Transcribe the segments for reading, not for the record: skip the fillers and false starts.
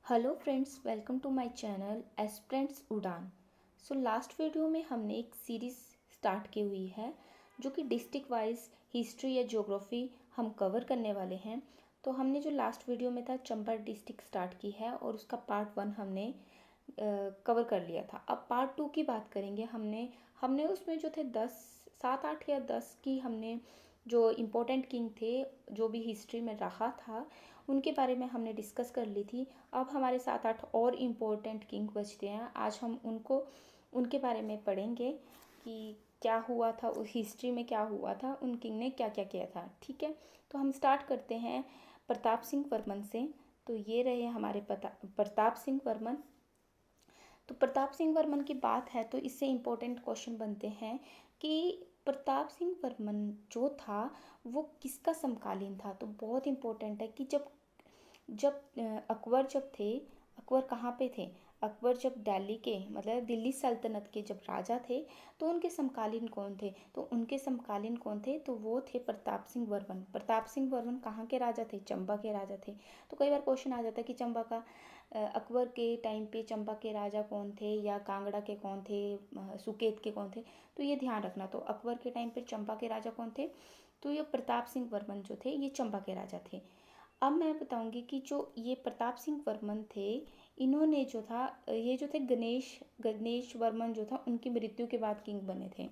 Hello friends, welcome to my channel aspirants Udaan. So last video में हमने एक series start की हुई है जो कि डिस्ट्रिक्ट वाइज हिस्ट्री या ज्योग्राफी हम कवर करने वाले हैं। तो हमने जो लास्ट वीडियो में था चंबा डिस्ट्रिक्ट स्टार्ट की है और उसका पार्ट 1 हमने कवर कर लिया था। अब पार्ट 2 की बात करेंगे। हमने हमने उसमें जो थे 7 8 या 10 की हमने जो इम्पोर्टेंट किंग थे जो भी हिस्ट्री में रहा था उनके बारे में हमने डिस्कस कर ली थी। अब हमारे 7 8 और इम्पोर्टेंट किंग बचते हैं। आज हम उनके बारे में पढ़ेंगे कि क्या हुआ था, उस हिस्ट्री में क्या हुआ था, उन किंग ने क्या क्या किया था। ठीक है, तो हम स्टार्ट करते हैं प्रताप सिंह वर्मन से। तो ये रहे हमारे प्रताप सिंह वर्मन। तो प्रताप सिंह वर्मन की बात है तो इससे इम्पोर्टेंट क्वेश्चन बनते हैं कि प्रताप सिंह वर्मन जो था वो किसका समकालीन था। तो बहुत इम्पोर्टेंट है कि जब जब अकबर जब थे, अकबर कहाँ पे थे? अकबर जब दिल्ली के मतलब दिल्ली सल्तनत के जब राजा थे तो उनके समकालीन कौन थे? तो उनके समकालीन कौन थे? तो वो थे प्रताप सिंह वर्मन। प्रताप सिंह वर्मन कहाँ के राजा थे? चंबा के राजा थे। तो कई बार क्वेश्चन आ जाता है कि चंबा का अकबर के टाइम पे चंबा के राजा कौन थे या कांगड़ा के कौन थे, सुकेत के कौन थे। तो ये ध्यान रखना। तो अकबर के टाइम पे चंबा के राजा कौन थे? तो ये प्रताप सिंह वर्मन जो थे ये चंबा के राजा थे। अब मैं बताऊंगी कि जो ये प्रताप सिंह वर्मन थे इन्होंने जो था ये जो थे गणेश गणेश वर्मन जो था उनकी मृत्यु के बाद किंग बने थे।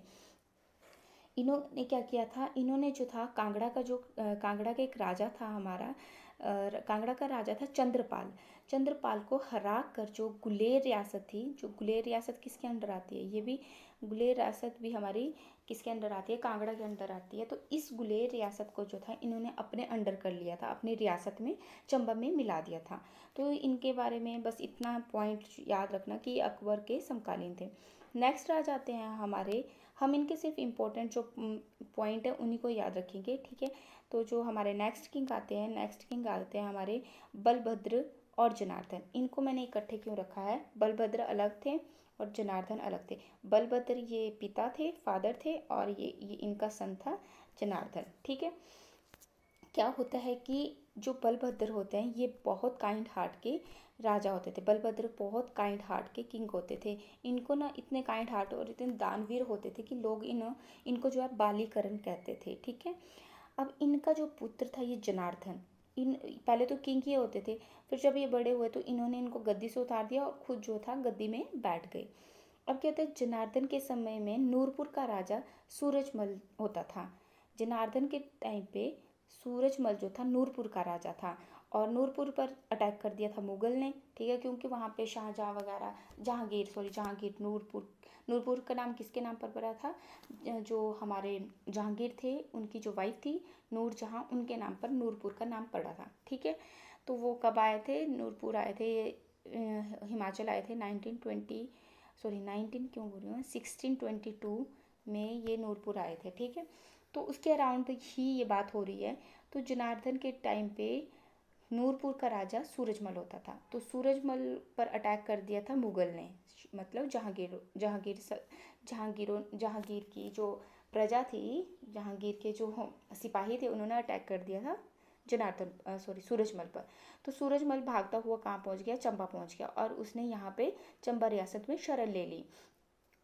इन्होंने क्या किया था? इन्होंने जो था कांगड़ा का एक राजा था हमारा, कांगड़ा का राजा था चंद्रपाल। चंद्रपाल को हरा कर जो गुलेर रियासत थी, जो गुलेर रियासत किसके अंडर आती है? ये भी गुलेर रियासत भी हमारी किसके अंडर आती है? कांगड़ा के अंडर आती है। तो इस गुलेर रियासत को जो था इन्होंने अपने अंडर कर लिया था, अपनी रियासत में चंबा में मिला दिया था। तो इनके बारे में बस इतना पॉइंट याद रखना कि अकबर के समकालीन थे। नेक्स्ट आ जाते हैं हमारे, हम इनके सिर्फ इम्पोर्टेंट जो पॉइंट है उन्हीं को याद रखेंगे। ठीक है, तो जो हमारे नेक्स्ट किंग आते हैं हमारे बलभद्र और जनार्दन। इनको मैंने इकट्ठे क्यों रखा है? बलभद्र अलग थे और जनार्दन अलग थे। बलभद्र ये पिता थे, फादर थे, और ये इनका सन था जनार्दन। ठीक है, क्या होता है कि जो बलभद्र होते हैं ये बहुत काइंड हार्ट के राजा होते थे। बलभद्र बहुत काइंड हार्ट के किंग होते थे। इनको ना इतने काइंड हार्ट और इतने दानवीर होते थे कि लोग इनको जो है बालीकरण कहते थे। ठीक है, अब इनका जो पुत्र था ये जनार्दन, इन पहले तो किंग ही होते थे, फिर जब ये बड़े हुए तो इन्होंने इनको गद्दी से उतार दिया और खुद जो था गद्दी में बैठ गए। अब क्या होता है, जनार्दन के समय में नूरपुर का राजा सूरजमल होता था। जनार्दन के टाइम पे सूरजमल जो था नूरपुर का राजा था और नूरपुर पर अटैक कर दिया था मुगल ने। ठीक है, क्योंकि वहाँ पे शाहजहाँ वगैरह जहांगीर नूरपुर का नाम किसके नाम पर पड़ा था? जो हमारे जहांगीर थे उनकी जो वाइफ थी नूरजहाँ, उनके नाम पर नूरपुर का नाम पड़ा था। ठीक है, तो वो कब आए थे? नूरपुर आए थे, हिमाचल आए थे 19 क्यों बोल रही हूँ, 1622 में ये नूरपुर आए थे। ठीक है, तो उसके अराउंड ही ये बात हो रही है। तो जनार्दन के टाइम पे नूरपुर का राजा सूरजमल होता था। तो सूरजमल पर अटैक कर दिया था मुगल ने, मतलब जहांगीर की जो प्रजा थी, जहांगीर के जो सिपाही थे उन्होंने अटैक कर दिया था सूरजमल पर। तो सूरजमल भागता हुआ कहाँ पहुँच गया? चंबा पहुँच गया और उसने यहाँ पे चंबा रियासत में शरण ले ली।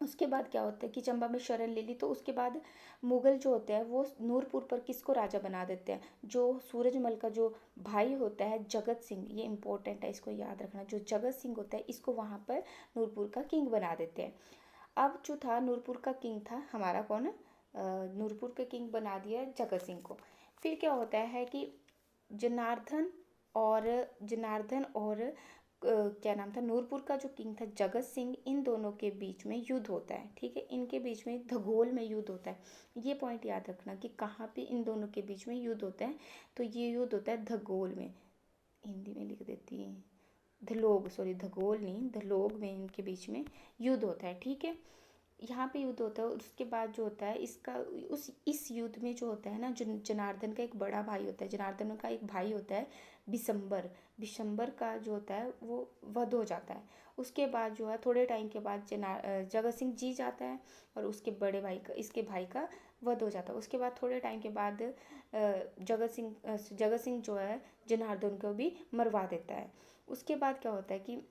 उसके बाद क्या होता है कि चंबा में शरण ले ली तो उसके बाद मुगल जो होते हैं वो नूरपुर पर किसको राजा बना देते हैं? जो सूरजमल का जो भाई होता है जगत सिंह, ये इंपॉर्टेंट है, इसको याद रखना। जो जगत सिंह होता है इसको वहाँ पर नूरपुर का किंग बना देते हैं। अब जो था नूरपुर का किंग था हमारा कौन? नूरपुर का किंग बना दिया जगत सिंह को। फिर क्या होता है कि जनार्दन और क्या नाम था, नूरपुर का जो किंग था जगत सिंह, इन दोनों के बीच में युद्ध होता है। ठीक है, इनके बीच में धगोल में युद्ध होता है। ये पॉइंट याद रखना कि कहाँ पे इन दोनों के बीच में युद्ध होता है। तो ये युद्ध होता है धगोल में, हिंदी में लिख देती है धगोल नहीं, धलोग में इनके बीच में युद्ध होता है। ठीक है, यहाँ पे युद्ध होता है। उसके बाद जो होता है इसका इस युद्ध में जो होता है ना, जनार्दन का एक बड़ा भाई होता है, जनार्दन का एक भाई होता है बिशंबर का जो होता है वो वध हो जाता है। उसके बाद जो है थोड़े टाइम के बाद जगत सिंह जी जाता है और उसके बड़े भाई का इसके भाई का वध हो जाता है। उसके बाद थोड़े टाइम के बाद जगत सिंह जो है जनार्दन को भी मरवा देता है। उसके बाद क्या होता है कि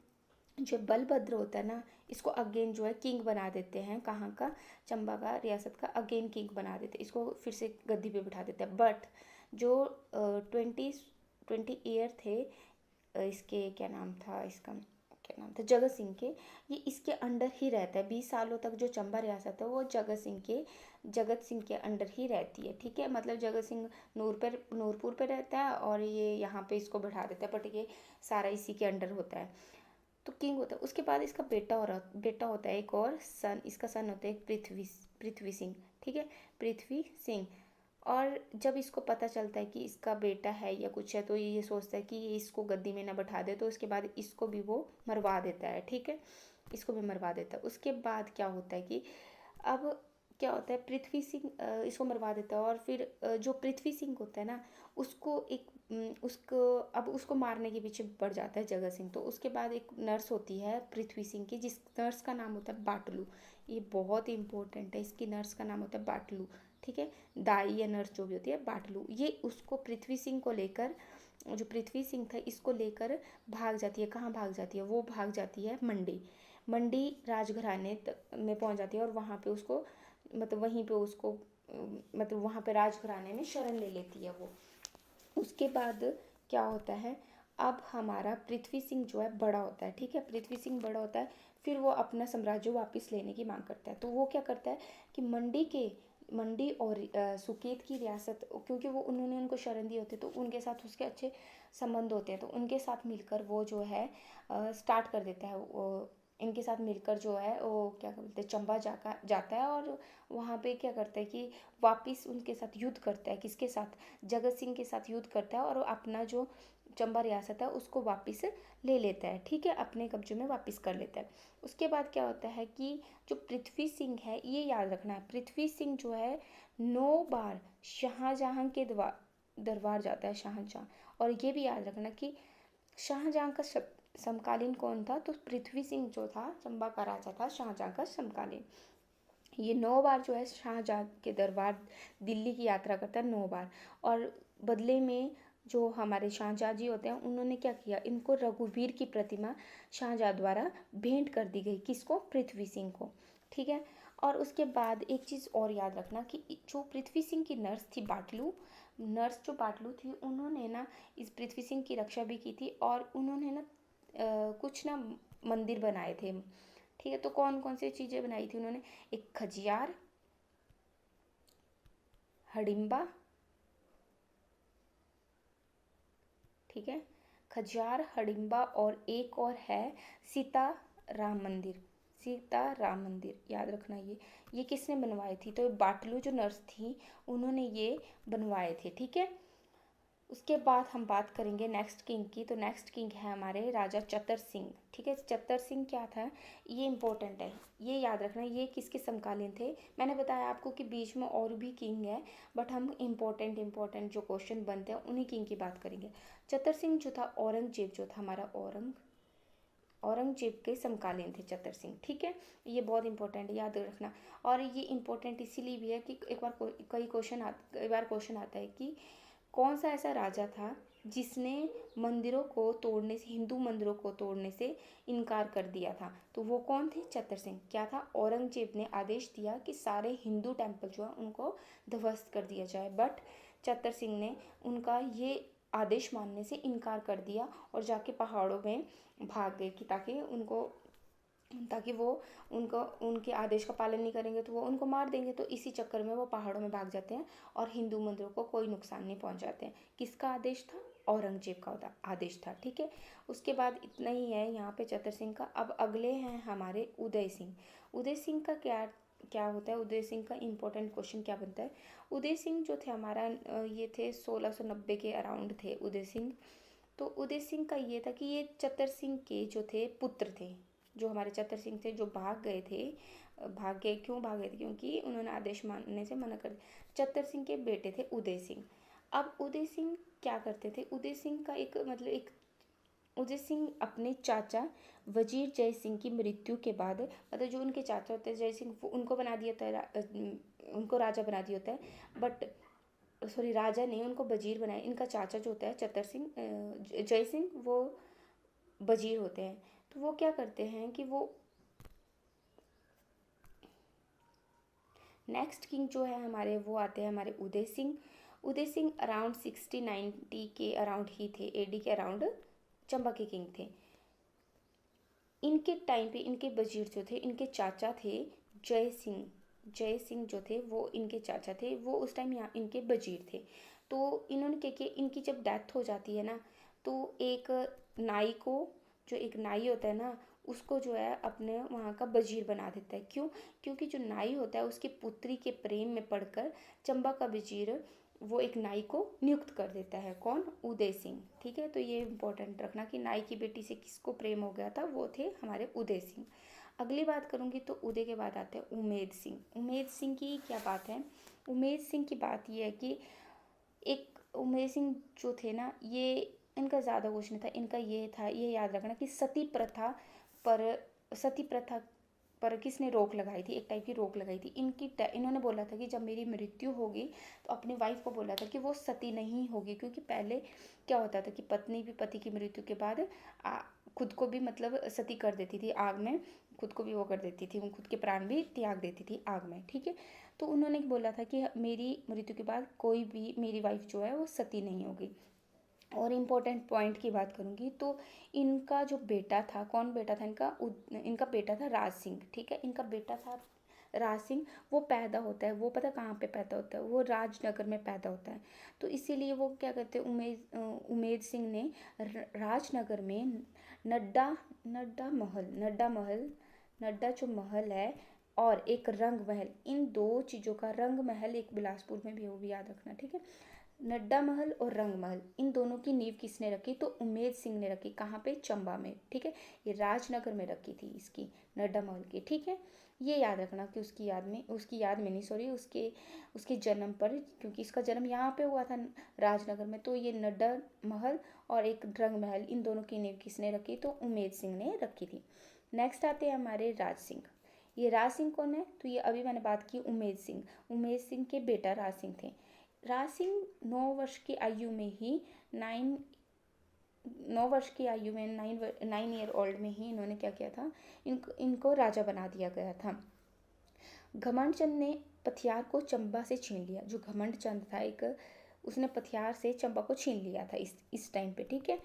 जो बलभद्र होता है ना, इसको अगेन जो है किंग बना देते हैं, कहाँ का, चंबा का, रियासत का अगेन किंग बना देते हैं, इसको फिर से गद्दी पे बिठा देते हैं। बट जो 20 ईयर थे, इसके क्या नाम था, इसका क्या नाम था, जगत सिंह के, ये इसके अंडर ही रहता है। 20 सालों तक जो चंबा रियासत है वो जगत सिंह के अंडर ही रहती है। ठीक है, मतलब जगत सिंह नूरपुर पे रहता है और ये यहाँ पे इसको बैठा देता है, बट ये सारा इसी के अंडर होता है, तो किंग होता है। उसके बाद इसका बेटा होता है एक और सन, इसका सन होता है पृथ्वी सिंह। ठीक है, पृथ्वी सिंह। और जब इसको पता चलता है कि इसका बेटा है या कुछ है, तो ये सोचता है कि ये इसको गद्दी में ना बैठा दे, तो उसके बाद इसको भी वो मरवा देता है। ठीक है, इसको भी मरवा देता है। उसके बाद क्या होता है कि अब क्या होता है, पृथ्वी सिंह इसको मरवा देता है, और फिर जो पृथ्वी सिंह होता है ना, उसको एक उसको मारने के पीछे पड़ जाता है जगत सिंह। तो उसके बाद एक नर्स होती है पृथ्वी सिंह की, जिस नर्स का नाम होता है बाटलू। ये बहुत ही इंपॉर्टेंट है, इसकी नर्स का नाम होता है बाटलू। ठीक है, दाई या नर्स जो भी होती है, बाटलू, ये उसको पृथ्वी सिंह को लेकर, जो पृथ्वी सिंह था इसको लेकर भाग जाती है। कहाँ भाग जाती है, वो भाग जाती है मंडी राजघराने में पहुंच जाती है, और वहाँ पे उसको मतलब वहीं पे उसको मतलब वहाँ पे राजघराने में शरण ले लेती है वो। उसके बाद क्या होता है, अब हमारा पृथ्वी सिंह जो है बड़ा होता है। ठीक है, पृथ्वी सिंह बड़ा होता है, फिर वो अपना साम्राज्य वापस लेने की मांग करता है। तो वो क्या करता है कि मंडी और सुकेत की रियासत, क्योंकि वो उन्होंने उनको शरण दी होती है, तो उनके साथ उसके अच्छे संबंध होते हैं, तो उनके साथ मिलकर वो जो है स्टार्ट कर देता है। इनके साथ मिलकर जो है वो क्या बोलते हैं, चंबा जाता है, और वहाँ पे क्या करता है कि वापस उनके साथ युद्ध करता है। किसके साथ, जगत सिंह के साथ युद्ध करता है, और अपना जो चंबा रियासत है उसको वापस ले लेता है। ठीक है, अपने कब्जे में वापस कर लेता है। उसके बाद क्या होता है कि जो पृथ्वी सिंह है, ये याद रखना है, पृथ्वी सिंह जो है 9 बार शाहजहां के दरबार जाता है, शाहजहां। और ये भी याद रखना कि शाहजहां का समकालीन कौन था, तो पृथ्वी सिंह जो था चंबा का राजा था, शाहजहां का समकालीन। ये 9 बार जो है शाहजहां के दरबार दिल्ली की यात्रा करता है, 9 बार। और बदले में जो हमारे शाहजहां जी होते हैं, उन्होंने क्या किया, इनको रघुवीर की प्रतिमा शाहजहां द्वारा भेंट कर दी गई, किसको, पृथ्वी सिंह को। ठीक है, और उसके बाद एक चीज़ और याद रखना कि जो पृथ्वी सिंह की नर्स जो बाटलू थी, उन्होंने ना इस पृथ्वी सिंह की रक्षा भी की थी, और उन्होंने ना कुछ ना मंदिर बनाए थे। ठीक है, तो कौन कौन सी चीज़ें बनाई थी उन्होंने, एक खजियार, हडिम्बा, ठीक है, खजियार, हडिम्बा, और एक और है सीता राम मंदिर, याद रखना। ये किसने बनवाई थी, तो बाटलू जो नर्स थी उन्होंने ये बनवाए थे। ठीक है, उसके बाद हम बात करेंगे नेक्स्ट किंग की। तो नेक्स्ट किंग है हमारे राजा चतर सिंह। ठीक है, चतर सिंह क्या था, ये इंपॉर्टेंट है, ये याद रखना, ये किसके समकालीन थे। मैंने बताया आपको कि बीच में और भी किंग है, बट हम इम्पोर्टेंट जो क्वेश्चन बनते हैं उन्हीं किंग की बात करेंगे। चतर सिंह जो था, औरंगजेब जो था हमारा, औरंगजेब के समकालीन थे चतर सिंह। ठीक है, ये बहुत इंपॉर्टेंट है, याद रखना। और ये इंपॉर्टेंट इसीलिए भी है कि कई बार क्वेश्चन आता है कि कौन सा ऐसा राजा था जिसने हिंदू मंदिरों को तोड़ने से इनकार कर दिया था, तो वो कौन थे, चतर सिंह। क्या था, औरंगजेब ने आदेश दिया कि सारे हिंदू टेम्पल जो है उनको ध्वस्त कर दिया जाए, बट चतर सिंह ने उनका ये आदेश मानने से इनकार कर दिया, और जाके पहाड़ों में भाग गए कि ताकि वो उनके आदेश का पालन नहीं करेंगे तो वो उनको मार देंगे। तो इसी चक्कर में वो पहाड़ों में भाग जाते हैं, और हिंदू मंदिरों को कोई नुकसान नहीं पहुंचाते हैं। किसका आदेश था, औरंगजेब का आदेश था। ठीक है, उसके बाद इतना ही है यहाँ पे चतर सिंह का। अब अगले हैं हमारे उदय सिंह। उदय सिंह का क्या क्या होता है, उदय सिंह का इम्पोर्टेंट क्वेश्चन क्या बनता है। उदय सिंह जो थे हमारा, ये थे 1690 के अराउंड थे उदय सिंह। तो उदय सिंह का ये था कि ये चतर सिंह के जो थे पुत्र थे, जो हमारे चतर सिंह थे, जो क्यों भाग गए थे, क्योंकि उन्होंने आदेश मानने से मना कर दिया। चतर सिंह के बेटे थे उदय सिंह। अब उदय सिंह क्या करते थे, उदय सिंह अपने चाचा वजीर जय सिंह की मृत्यु के बाद, मतलब जो उनके चाचा होते जय सिंह, उनको बना दिया था उनको राजा बना दिया होता है, बट सॉरी राजा नहीं, उनको वजीर बनाया। इनका चाचा जो होता है चतर सिंह, जय सिंह, वो वजीर होते हैं। तो वो क्या करते हैं कि वो नेक्स्ट किंग जो है हमारे, वो आते हैं हमारे उदय सिंह। उदय सिंह अराउंड 60-90 के अराउंड ही थे, एडी के अराउंड चंबा के किंग थे। इनके टाइम पे इनके वजीर जो थे, इनके चाचा थे जय सिंह। जय सिंह जो थे वो इनके चाचा थे, वो उस टाइम यहाँ इनके वजीर थे। तो इन्होंने क्या किया, इनकी जब डेथ हो जाती है ना, तो एक नाई को, जो एक नाई होता है ना, उसको जो है अपने वहाँ का वजीर बना देता है। क्यों? क्योंकि जो नाई होता है उसकी पुत्री के प्रेम में पड़कर चंबा का वजीर वो एक नाई को नियुक्त कर देता है। कौन? उदय सिंह। ठीक है, तो ये इंपॉर्टेंट रखना कि नाई की बेटी से किसको प्रेम हो गया था, वो थे हमारे उदय सिंह। अगली बात करूँगी तो उदय के बाद आते हैं उमेद सिंह। उमेद सिंह की क्या बात है? उमेद सिंह की बात ये है कि एक उमेद सिंह जो थे ना, ये इनका ज़्यादा कुछ नहीं था। इनका ये था, ये याद रखना कि पर सती प्रथा पर किसने रोक लगाई थी, एक टाइप की रोक लगाई थी। इन्होंने बोला था कि जब मेरी मृत्यु होगी तो अपनी वाइफ को बोला था कि वो सती नहीं होगी, क्योंकि पहले क्या होता था कि पत्नी भी पति की मृत्यु के बाद खुद को भी मतलब सती कर देती थी, आग में खुद को भी वो कर देती थी, वो खुद के प्राण भी त्याग देती थी आग में। ठीक है, तो उन्होंने बोला था कि मेरी मृत्यु के बाद कोई भी मेरी वाइफ जो है वो सती नहीं होगी। और इम्पोर्टेंट पॉइंट की बात करूँगी तो इनका जो बेटा था, कौन बेटा था इनका? इनका बेटा था राज सिंह। ठीक है, इनका बेटा था राज सिंह। वो पैदा होता है, वो पता कहाँ पे पैदा होता है? वो राजनगर में पैदा होता है। तो इसीलिए वो क्या कहते हैं, उमेद सिंह ने राजनगर में नड्डा नड्डा जो महल है, और एक रंग महल, इन दो चीज़ों का, रंग महल एक बिलासपुर में भी, वो भी याद रखना। ठीक है, नड्डा महल और रंग महल, इन दोनों की नींव किसने रखी? तो उमेद सिंह ने रखी। कहाँ पे? चंबा में। ठीक है, ये राजनगर में रखी थी इसकी, नड्डा महल की। ठीक है, ये याद रखना कि उसकी याद में नहीं, सॉरी, उसके जन्म पर, क्योंकि इसका जन्म यहाँ पे हुआ था राजनगर में। तो ये नड्डा महल और एक रंग महल, इन दोनों की नींव किसने रखी? तो उमेद सिंह ने रखी थी। नेक्स्ट आते हैं हमारे राज सिंह। ये राज सिंह कौन है? तो ये अभी मैंने बात की उमेद सिंह के बेटा राज सिंह थे। राज सिंह 9 वर्ष की आयु में ही 9 ईयर ओल्ड में ही इन्होंने क्या किया था, इनको राजा बना दिया गया था। घमंड चंद ने पथियार को चंबा से छीन लिया। जो घमंड चंद था एक, उसने पथियार से चंबा को छीन लिया था इस टाइम पे। ठीक है,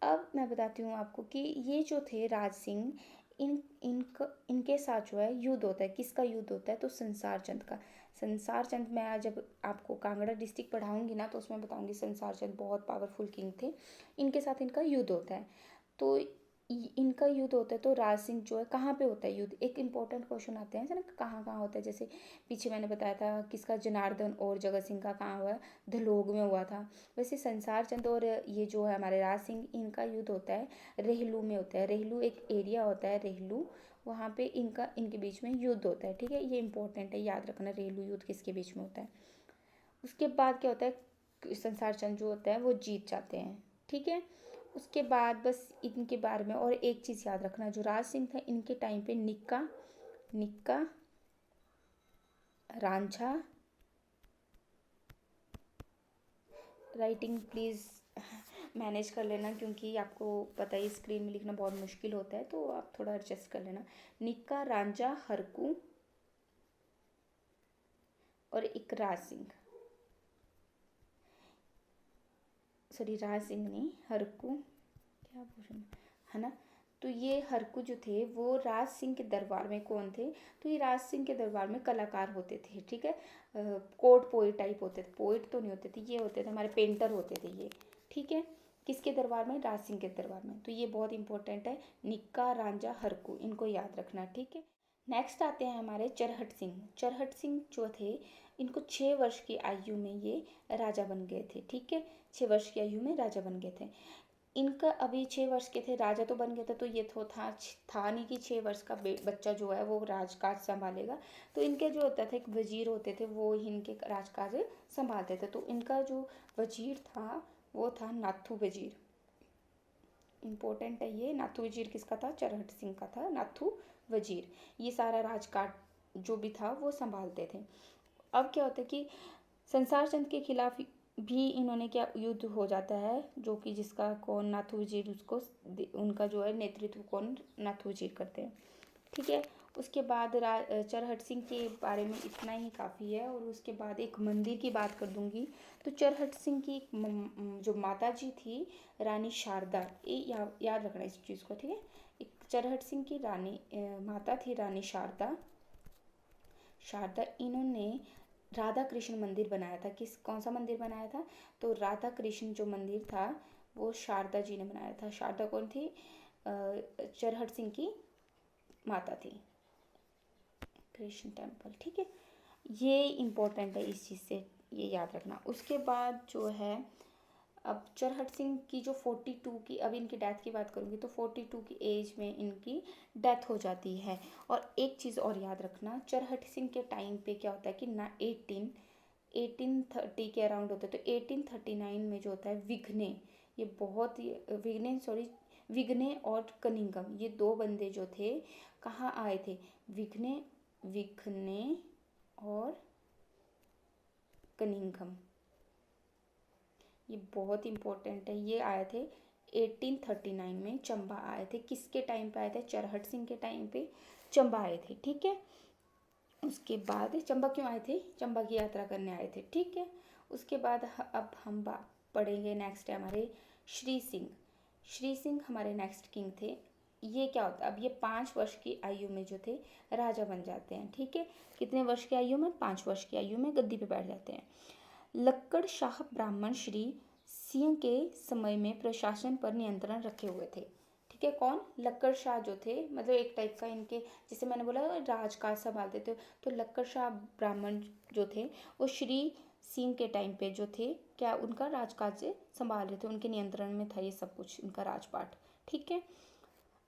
अब मैं बताती हूँ आपको कि ये जो थे राज सिंह, इनके साथ जो है युद्ध होता है। किसका युद्ध होता है? तो संसार चंद का। संसार चंद, मैं जब आपको कांगड़ा डिस्ट्रिक्ट पढ़ाऊंगी ना, तो उसमें बताऊंगी संसार चंद बहुत पावरफुल किंग थे। इनके साथ इनका युद्ध होता है। तो इनका युद्ध होता है। तो राज सिंह जो है, कहाँ पे होता है युद्ध? एक इंपॉर्टेंट क्वेश्चन आते हैं ना, कहाँ कहाँ होता है। जैसे पीछे मैंने बताया था किसका, जनार्दन और जगत सिंह का कहाँ हुआ है? धलोग में हुआ था। वैसे संसार चंद और ये जो है हमारे राज सिंह, इनका युद्ध होता है रेहलू में होता है। रेहलू एक एरिया होता है, रेहलू, वहाँ पे इनके बीच में युद्ध होता है। ठीक है, ये इंपॉर्टेंट है, याद रखना रेहलू युद्ध किसके बीच में होता है। उसके बाद क्या होता है, संसार चंद जो होता है वो जीत जाते हैं। ठीक है, उसके बाद बस इनके बारे में और एक चीज़ याद रखना, जो राज सिंह था इनके टाइम पे निक्का रांझा, राइटिंग प्लीज़ मैनेज कर लेना, क्योंकि आपको पता ही स्क्रीन में लिखना बहुत मुश्किल होता है, तो आप थोड़ा एडजस्ट कर लेना। निक्का, रांझा, हरकू और एक राज सिंह, सॉरी राज सिंह नहीं, हरकू, क्या बोल रही हूँ, है ना। तो ये हरकू जो थे वो राज सिंह के दरबार में कौन थे? तो ये राज सिंह के दरबार में कलाकार होते थे। ठीक है, कोर्ट पोइट टाइप होते थे। पोइट तो नहीं होते थे, ये होते थे हमारे पेंटर होते थे ये। ठीक है, किसके दरबार में? राज सिंह के दरबार में। तो ये बहुत इंपॉर्टेंट है, निक्का, रांझा, हरकू, इनको याद रखना। ठीक है, नेक्स्ट आते हैं हमारे चरहट सिंह। चरहट सिंह जो थे, इनको 6 वर्ष की आयु में ये राजा बन गए थे। ठीक है, 6 वर्ष की आयु में राजा बन गए थे। इनका अभी 6 वर्ष के थे, राजा तो बन गया था, तो ये तो था नहीं कि 6 वर्ष का बच्चा जो है वो राजकाज संभालेगा। तो इनके जो होता था, एक वजीर होते थे, वो इनके राजकाज संभालते थे। तो इनका जो वजीर था वो था नाथू वजीर। इम्पोर्टेंट है ये, नाथू वजीर किसका था? चरहट सिंह का था नाथू वजीर। ये सारा राजकाज जो भी था वो संभालते थे। अब क्या होता है कि संसार चंद के खिलाफ भी इन्होंने क्या युद्ध हो जाता है, जो कि जिसका कौन नाथूजी उसको उनका जो है नेतृत्व कौन नाथूजी करते हैं। ठीक है। उसके बाद चरहट सिंह के बारे में इतना ही काफ़ी है। और उसके बाद एक मंदिर की बात कर दूंगी। तो चरहट सिंह की जो माता जी थी रानी शारदा, ये याद रखना इस चीज़ को। ठीक है। एक चरहट सिंह की रानी माता थी रानी शारदा। इन्होंने राधा कृष्ण मंदिर बनाया था। कौन सा मंदिर बनाया था? तो राधा कृष्ण जो मंदिर था वो शारदा जी ने बनाया था। शारदा कौन थी? चरहट सिंह की माता थी। कृष्ण टेम्पल। ठीक है। ये इम्पोर्टेंट है, इस चीज़ से ये याद रखना। उसके बाद जो है, अब चरहट सिंह की जो 42 की, अब इनकी डेथ की बात करूँगी तो 42 की एज में इनकी डेथ हो जाती है। और एक चीज़ और याद रखना, चरहट सिंह के टाइम पे क्या होता है कि ना 1830 के अराउंड होता है। तो 1839 में जो होता है विघ्ने, ये बहुत ही विघ्ने और कनिंगम, ये दो बंदे जो थे कहाँ आए थे? विघ्ने और कनिंगम, ये बहुत इंपॉर्टेंट है। ये आए थे 1839 में, चंबा आए थे। किसके टाइम पे आए थे? चरहट सिंह के टाइम पे चंबा आए थे। ठीक है। उसके बाद चंबा क्यों आए थे? चंबा की यात्रा करने आए थे। ठीक है। उसके बाद अब हम पढ़ेंगे नेक्स्ट है हमारे श्री सिंह। श्री सिंह हमारे नेक्स्ट किंग थे। ये क्या होता है, अब ये 5 वर्ष की आयु में जो थे राजा बन जाते हैं। ठीक है। कितने वर्ष की आयु में? 5 वर्ष की आयु में गद्दी पे बैठ जाते हैं। लक्कड़ शाह ब्राह्मण श्री सिंह के समय में प्रशासन पर नियंत्रण रखे हुए थे। ठीक है। कौन? लक्कड़ शाह जो थे, मतलब एक टाइप का इनके, जैसे मैंने बोला राजकाज संभालते थे। तो लक्कड़ शाह ब्राह्मण जो थे वो श्री सिंह के टाइम पे जो थे, क्या उनका राजकाज संभाल रहे थे, उनके नियंत्रण में था ये सब कुछ, इनका राजपाट। ठीक है।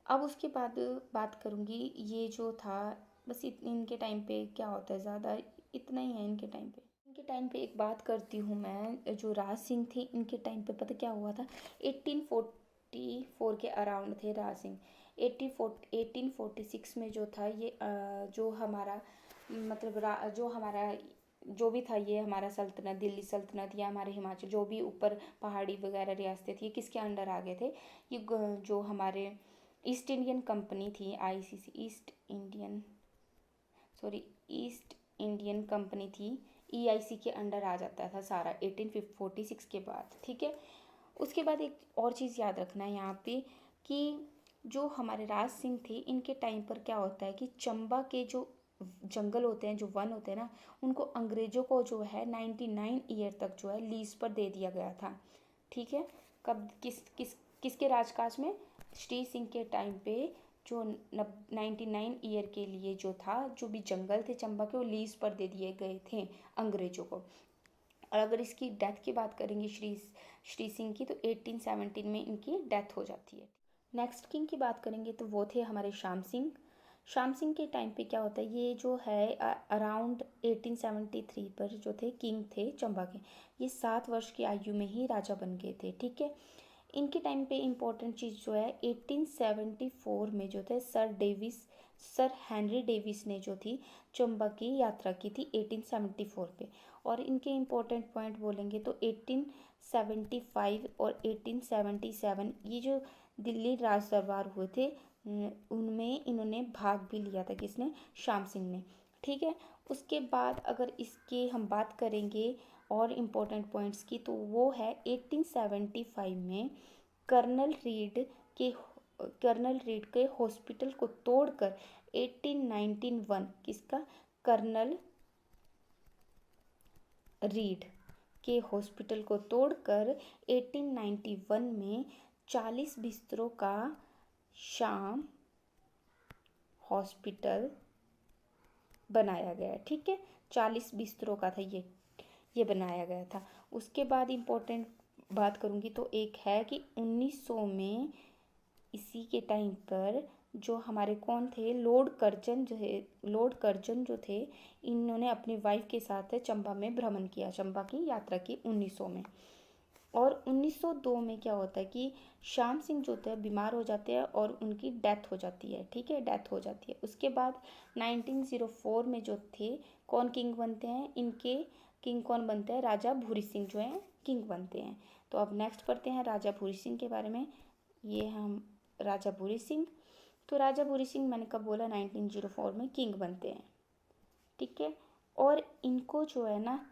अब उसके बाद बात करूँगी, ये जो था बस इनके टाइम पे क्या होता है, ज़्यादा इतना ही है इनके टाइम पे। इनके टाइम पे एक बात करती हूँ मैं, जो राज सिंह थे इनके टाइम पे पता क्या हुआ था? 1844 के अराउंड थे राज सिंह। 1846 में जो था ये जो हमारा मतलब जो हमारा जो भी था, ये हमारा सल्तनत, दिल्ली सल्तनत या हमारे हिमाचल जो भी ऊपर पहाड़ी वगैरह रियासतें थी, किसके अंडर आ गए थे? ये जो हमारे ईस्ट इंडियन कंपनी थी, आईसीसी, ईस्ट इंडियन कंपनी थी, ईआईसी के अंडर आ जाता था सारा 1846 के बाद। ठीक है। उसके बाद एक और चीज़ याद रखना है यहाँ पे कि जो हमारे राज सिंह थे इनके टाइम पर क्या होता है कि चंबा के जो जंगल होते हैं, जो वन होते हैं ना, उनको अंग्रेज़ों को जो है 99 ईयर तक जो है लीज पर दे दिया गया था। ठीक है। कब किसके राजकाज में? श्री सिंह के टाइम पे जो 99 ईयर के लिए जो था, जो भी जंगल थे चंबा के, वो लीज पर दे दिए गए थे अंग्रेज़ों को। और अगर इसकी डेथ की बात करेंगे श्री सिंह की, तो 1817 में इनकी डेथ हो जाती है। नेक्स्ट किंग की बात करेंगे तो वो थे हमारे श्याम सिंह। श्याम सिंह के टाइम पे क्या होता है, ये जो है अराउंड 1873 पर जो थे किंग थे चंबा के, ये 7 वर्ष की आयु में ही राजा बन गए थे। ठीक है। इनके टाइम पे इम्पोर्टेंट चीज़ जो है 1874 में जो थे सर हेनरी डेविस ने जो थी चंबा की यात्रा की थी 1874 पे। और इनके इम्पोर्टेंट पॉइंट बोलेंगे तो 1875 और 1877 ये जो दिल्ली राज दरबार हुए थे उनमें इन्होंने भाग भी लिया था। किसने? श्याम सिंह ने। ठीक है। उसके बाद अगर इसकी हम बात करेंगे और इम्पोर्टेंट पॉइंट्स की, तो वो है 1875 में कर्नल रीड के हॉस्पिटल को तोड़कर 1891 किसका? कर्नल रीड के हॉस्पिटल को तोड़कर 1891 में 40 बिस्तरों का शाम हॉस्पिटल बनाया गया। ठीक है। 40 बिस्तरों का था ये बनाया गया था। उसके बाद इम्पोर्टेंट बात करूँगी तो एक है कि 1900 में इसी के टाइम पर जो हमारे कौन थे, लॉर्ड कर्जन जो थे, इन्होंने अपनी वाइफ के साथ चंबा में भ्रमण किया, चंबा की यात्रा की 1900 में। और 1902 में क्या होता है कि श्याम सिंह जो होते हैं बीमार हो जाते हैं और उनकी डेथ हो जाती है, ठीक है, डेथ हो जाती है। उसके बाद 1904 में जो थे कौन किंग बनते हैं, इनके किंग कौन बनते हैं, राजा भूरी सिंह जो हैं किंग बनते हैं। तो अब नेक्स्ट पढ़ते हैं राजा भूरी सिंह के बारे में। ये हम राजा भूरी सिंह, तो राजा भूरी सिंह मैंने कब बोला, 1904 में किंग बनते हैं, ठीक है। और इनको जो है ना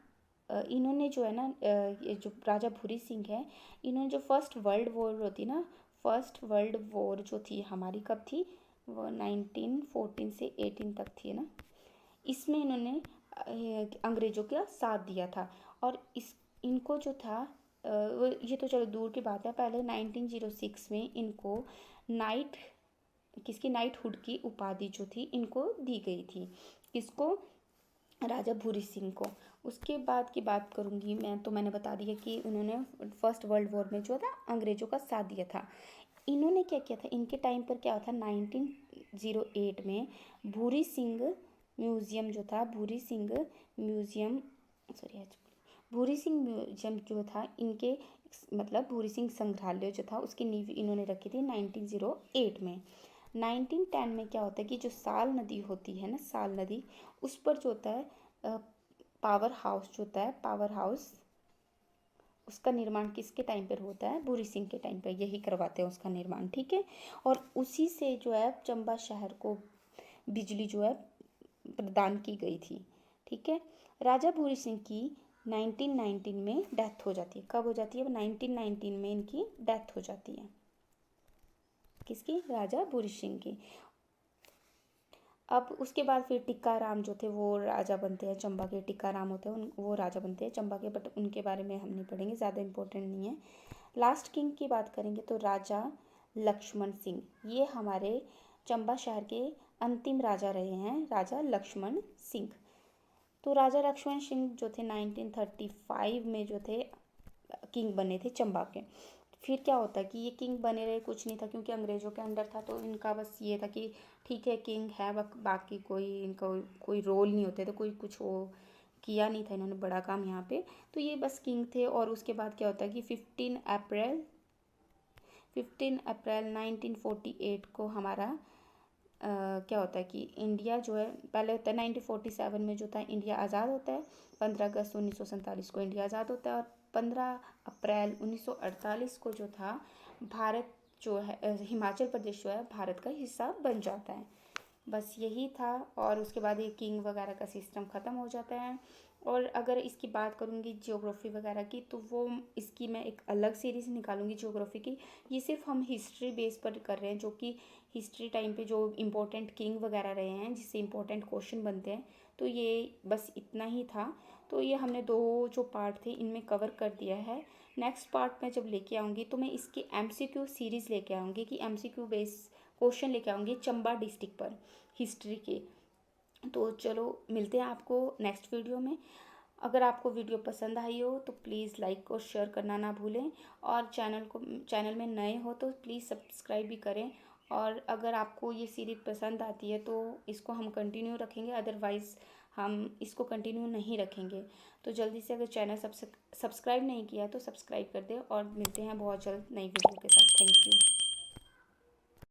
इन्होंने जो है ना ये जो राजा भूरी सिंह है, इन्होंने जो फर्स्ट वर्ल्ड वॉर होती ना, फर्स्ट वर्ल्ड वॉर जो थी हमारी कब थी, वो 1914 से 18 तक थी ना, इसमें इन्होंने अंग्रेज़ों का साथ दिया था। और इस इनको जो था ये तो चलो दूर की बात है, पहले 1906 में इनको नाइट किसकी नाइटहुड की उपाधि जो थी इनको दी गई थी, किसको, राजा भूरी सिंह को। उसके बाद की बात करूंगी मैं, तो मैंने बता दिया कि उन्होंने फर्स्ट वर्ल्ड वॉर में जो था अंग्रेज़ों का साथ दिया था। इन्होंने क्या किया था, इनके टाइम पर क्या था, 1908 में भूरी सिंह म्यूज़ियम जो था, Bhuri Singh museum, sorry Bhuri Singh museum जो था इनके, मतलब भूरी सिंह संग्रहालय जो था उसकी नींव इन्होंने रखी थी 1908 में। 1910 में क्या होता है कि जो साल नदी होती है ना, साल नदी, उस पर जो होता है पावर हाउस जो होता है, पावर हाउस, उसका निर्माण किसके टाइम पर होता है, भूरी सिंह के टाइम पर यही करवाते हैं उसका निर्माण, ठीक है। और उसी से जो है चंबा शहर को बिजली जो है प्रदान की गई थी, ठीक है। राजा भूरी सिंह की 1919 में डेथ हो जाती है, कब हो जाती है, 1919 में इनकी डेथ हो जाती है, किसकी, राजा भूरी सिंह की। अब उसके बाद फिर टिक्का राम जो थे वो राजा बनते हैं, चंबा के टिक्का राम होते हैं वो राजा बनते हैं चंबा के, बट उनके बारे में हम नहीं पढ़ेंगे, ज़्यादा इंपॉर्टेंट नहीं है। लास्ट किंग की बात करेंगे तो राजा लक्ष्मण सिंह, ये हमारे चंबा शहर के अंतिम राजा रहे हैं, राजा लक्ष्मण सिंह। तो राजा लक्ष्मण सिंह जो थे 1935 में जो थे किंग बने थे चंबा के। फिर क्या होता है कि ये किंग बने रहे, कुछ नहीं था क्योंकि अंग्रेज़ों के अंडर था, तो इनका बस ये था कि ठीक है किंग है, बाकी कोई इनका कोई रोल नहीं होते, तो कोई कुछ वो किया नहीं था इन्होंने बड़ा काम यहाँ पे, तो ये बस किंग थे। और उसके बाद क्या होता है कि 15 अप्रैल 1948 को हमारा क्या होता है कि इंडिया जो है, पहले होता है 1947 में जो था इंडिया आज़ाद होता है, 15 अगस्त 1947 को इंडिया आज़ाद होता है, और 15 अप्रैल 1948 को जो था भारत जो है हिमाचल प्रदेश जो है भारत का हिस्सा बन जाता है। बस यही था। और उसके बाद ये किंग वगैरह का सिस्टम ख़त्म हो जाता है। और अगर इसकी बात करूँगी ज्योग्राफी वगैरह की, तो वो इसकी मैं एक अलग सीरीज़ निकालूंगी ज्योग्राफी की। ये सिर्फ हम हिस्ट्री बेस पर कर रहे हैं, जो कि हिस्ट्री टाइम पे जो इम्पोर्टेंट किंग वगैरह रहे हैं जिससे इम्पोर्टेंट क्वेश्चन बनते हैं, तो ये बस इतना ही था। तो ये हमने दो जो पार्ट थे इनमें कवर कर दिया है। नेक्स्ट पार्ट में जब लेके आऊँगी तो मैं इसकी MCQ सीरीज़ लेके आऊँगी, कि MCQ बेस क्वेश्चन लेके आऊँगी चंबा डिस्ट्रिक्ट पर हिस्ट्री के। तो चलो मिलते हैं आपको नेक्स्ट वीडियो में। अगर आपको वीडियो पसंद आई हो तो प्लीज़ लाइक और शेयर करना ना भूलें, और चैनल में नए हो तो प्लीज़ सब्सक्राइब भी करें। और अगर आपको ये सीरीज़ पसंद आती है तो इसको हम कंटिन्यू रखेंगे, अदरवाइज़ हम इसको कंटिन्यू नहीं रखेंगे। तो जल्दी से अगर चैनल सब्सक्राइब नहीं किया तो सब्सक्राइब कर दें, और मिलते हैं बहुत जल्द नई वीडियो के साथ। Thank you.